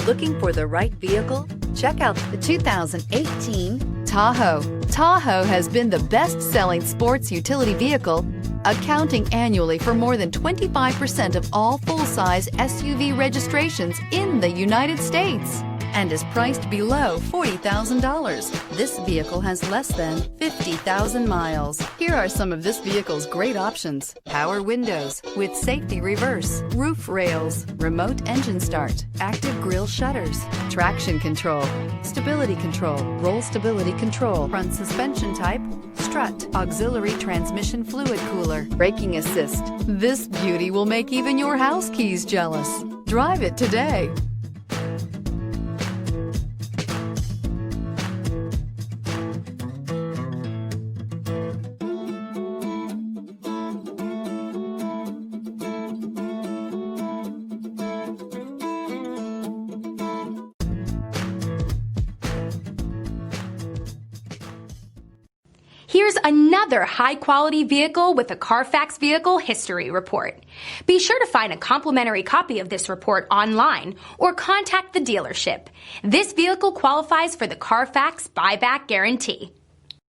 Looking for the right vehicle? Check out the 2018 Tahoe. Tahoe has been the best-selling sports utility vehicle, accounting annually for more than 25% of all full-size SUV registrations in the United States, and is priced below $40,000. This vehicle has less than 50,000 miles. Here are some of this vehicle's great options: power windows with safety reverse, roof rails, remote engine start, active grille shutters, traction control, stability control, roll stability control, front suspension type, strut, auxiliary transmission fluid cooler, braking assist. This beauty will make even your house keys jealous. Drive it today. Here's another high-quality vehicle with a Carfax Vehicle History Report. Be sure to find a complimentary copy of this report online or contact the dealership. This vehicle qualifies for the Carfax Buyback Guarantee.